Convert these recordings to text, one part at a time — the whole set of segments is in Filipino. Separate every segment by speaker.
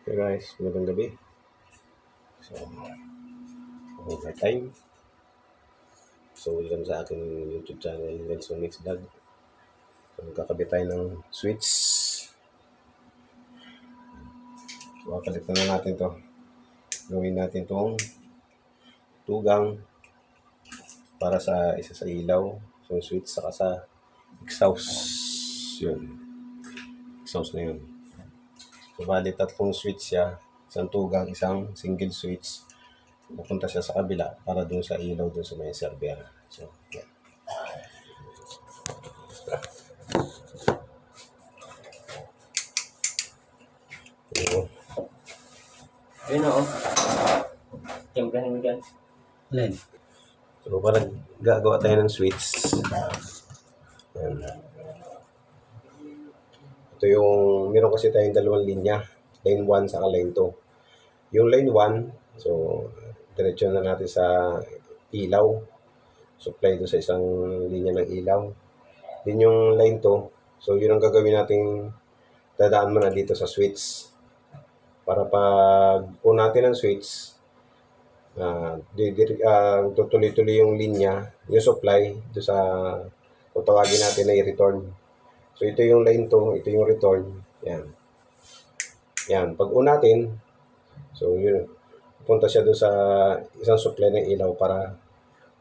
Speaker 1: Hey guys, magandang gabi. So, overtime. So, welcome sa aking YouTube channel, Nelson Mix Vlog. So, magkakabit tayo ng switch. So, kapalit na natin to. Gawin natin tong tugang para sa isa sa ilaw. So, yung switch saka sa exhaust. Yun. Exhaust na yun. So, bali tatlong switch siya. Isang tugang, isang single switch. Pupunta siya sa kabila para dun sa ilaw dun sa may server. So, yan.
Speaker 2: Ayun o. Timplahin mo dyan.
Speaker 3: Alin?
Speaker 1: So, parang gagawa tayo ng switch. Yan. Ito yung, meron kasi tayong dalawang linya. Line 1 saka line 2. Yung line 1, so, diretso na natin sa ilaw. Supply doon sa isang linya ng ilaw. Din yung line 2, so yun ang gagawin natin, dadaan mo na dito sa switch. Para pag on natin ang switch, tutuloy-tuloy yung linya, yung supply, ito sa, kung tawagin natin na i-return. So, ito yung line 2, ito yung return. Yan. Yan. Pag on natin, so, yun, punta siya doon sa isang supply ng ilaw para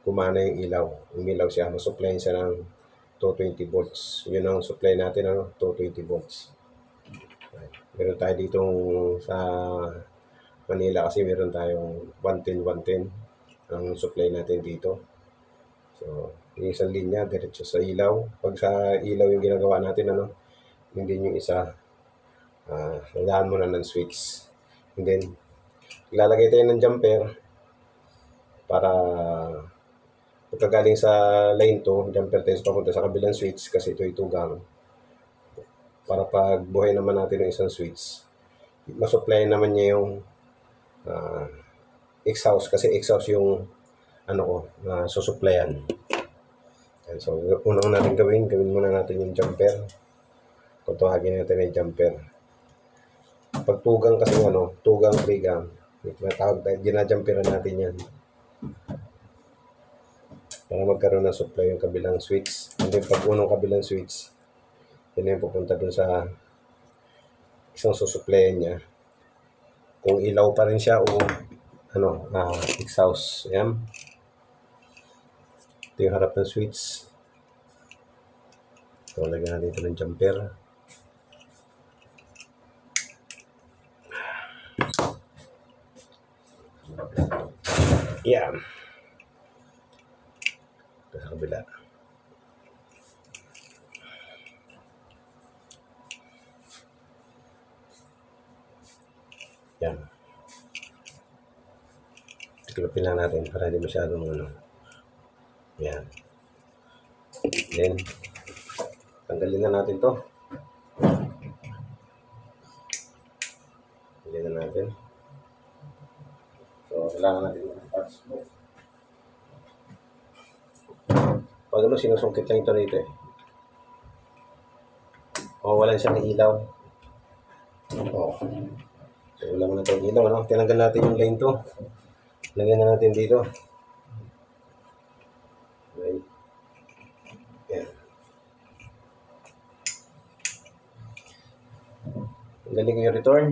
Speaker 1: gumana yung ilaw. Umilaw siya. Masupply siya ng 220 volts. Yun ang supply natin, 220 volts. Meron tayo dito sa Manila kasi meron tayong 110 ang supply natin dito. So, yung isang linya, diretso sa ilaw. Pag sa ilaw yung ginagawa natin, hindi yung isa, nagdaan mo na ng switch. And then, ilalagay tayo ng jumper para pagkagaling sa line 2, jumper tayo papunta sa kabilang switch kasi ito itugang. Para pag buhay naman natin ng isang switch, masupply naman niya yung exhaust kasi exhaust yung susuplayan. And so, unang natin gawin muna natin yung jumper. Kung tawagin natin yung jumper. Pag tugang kasi tugang trigang, tinatawag tayo, ginajumperan natin yan. Para magkaroon ng supply yung kabilang switch. And then pag unang kabilang switch, yun yung pupunta dun sa isang susuplayan niya. Kung ilaw pa rin siya o exhaust. Yan. Ito yung harap ng switch. So, lagyan natin ito ng jumper. Yan. Ito sa kabila. Yan. Tiklopin lang natin para hindi masyadong Yan. Then, tanggalin na natin to. Tanggalin na natin. So, kailangan natin mag-parts mo. Pag sinusungkit lang ito rito eh. Mawawalan siya ng ilaw. So, wala mo na itong ilaw, Tinanggal natin yung line 2. Lagyan na natin dito. Okay. Yan. Tanggalin ko yung return.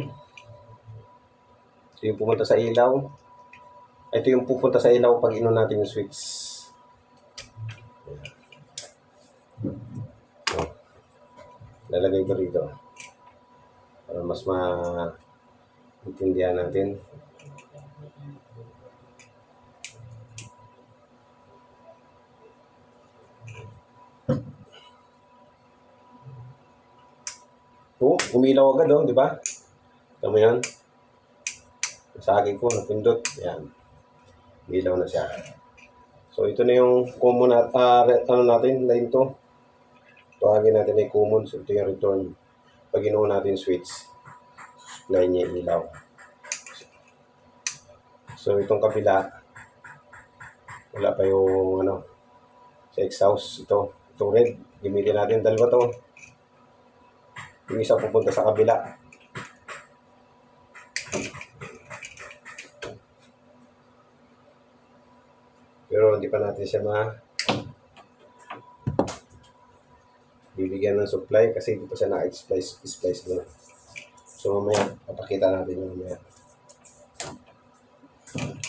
Speaker 1: Ito yung pumunta sa ilaw. Ito yung pupunta sa ilaw pag inon natin yung switch. So, lalagay ko rito. Para mas maintindihan natin. Umilaw agad, di ba? Ito mo yan. Nasagi ko, napindot. Yan. Umilaw na siya. So, ito na yung common natin, line 2. Tawagin natin ay common. So, ito yung return. Pag inuun natin switch, line niya ilaw. So, itong kabila, wala pa yung sa exhaust. Itong red. Gamitin natin dalawa to. Yung isa pupunta sa kabila. Pero hindi pa natin siya bibigyan ng supply kasi hindi pa siya na-splice muna. So mamaya, papakita natin yung mamaya.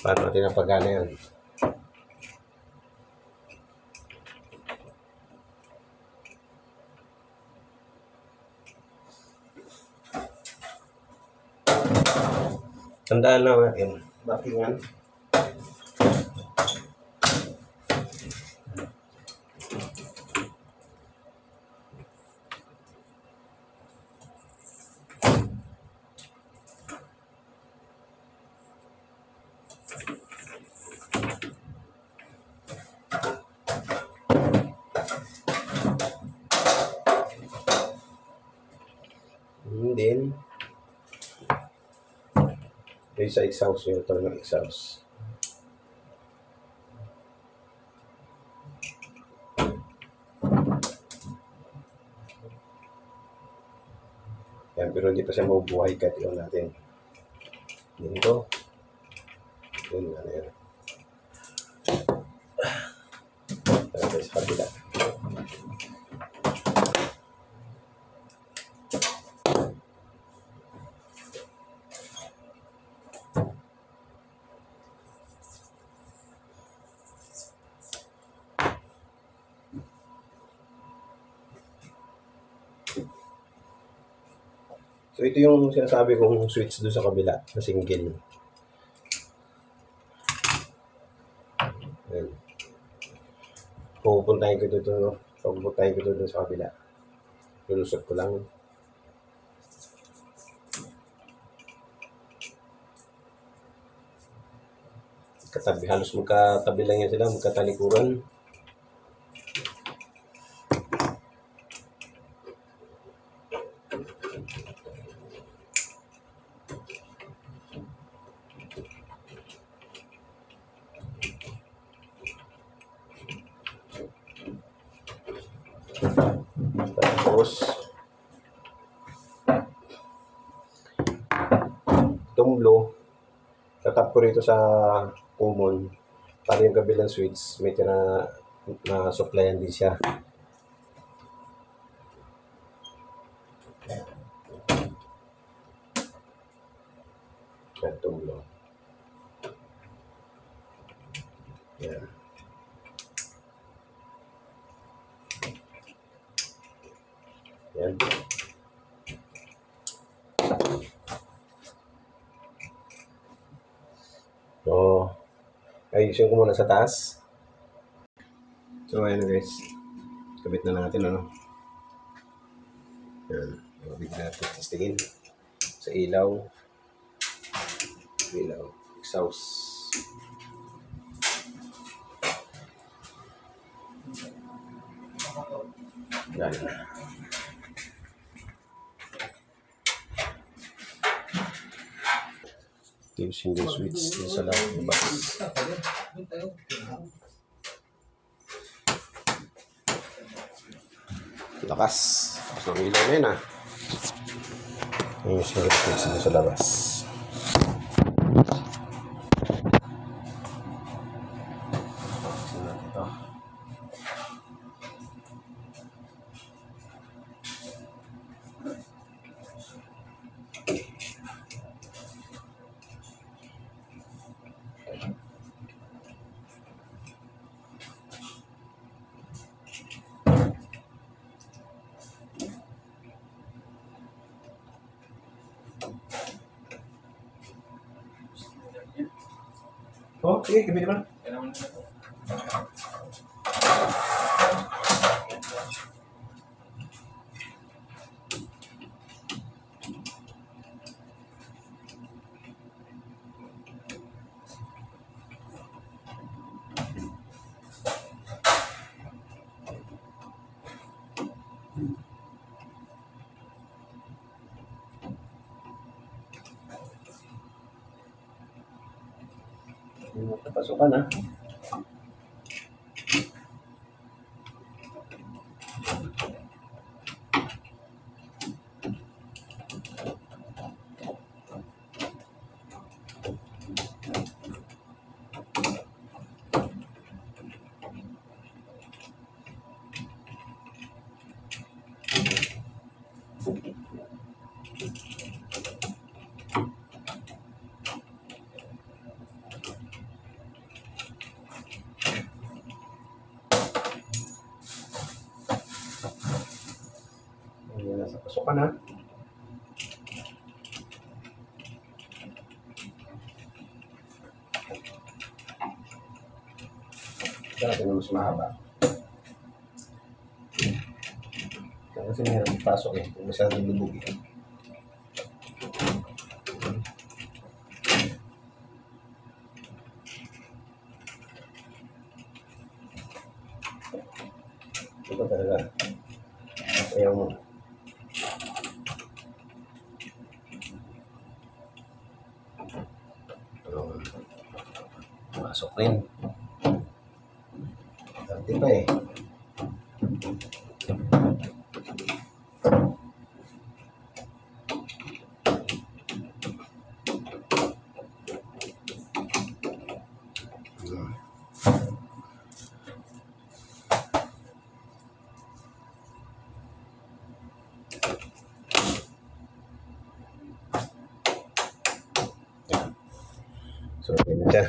Speaker 1: Paano natin napagana yan. Tandaan lang natin, backingan. Then, yung sa exhaust, yung ito ng exhaust. Yan, pero hindi pa siya mabubuhay kahit iyon natin. Dito. Yun, ano yan. Tara sa kabila. So, ito yung sinasabi kong switch doon sa kabila na single. Ayan. Pupuntahin ko dito, no? Pupuntahin ko dito sa kabila. Lulusot ko lang. Katabi, halos magkatabi lang yan sila, magkatalikuran. Tapos, itong blue, tatap ko rito sa common. Para yung kabilang switch, may na supplyan din siya. Itong blue. Yan. Yan. So, ayusin ko muna sa taas. So, ayan guys. Kabit na natin, ano. Yan. Bigla natin testingin. Sa ilaw. Ilaw. Exhaust. Yan. Ito yung single switch din sa labas. Lakas. Tapos ng ilaw na yun, ah. Ito yung single switch din sa labas. Oh, sige, gawin naman. Pasukan, ha. Pasok ka na. Dati na mas mahaba. Kasi meron pasok eh. Kung masyadong lubog eh. Ito talaga. Ayaw mo. Pasok rin. Dati pa eh. So, okay na siya.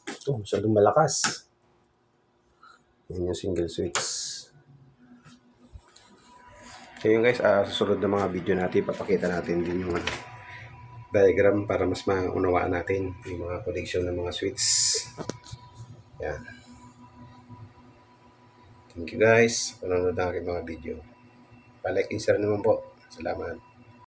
Speaker 1: Ito, masyadong malakas. Yan yung single switch. So yun guys, susunod na mga video natin, papakita natin din yung diagram para mas maunawaan natin yung mga connection ng mga switch. Yan. Thank you guys. Panonood ng aking mga video. Pa-like and share naman po. Salamat.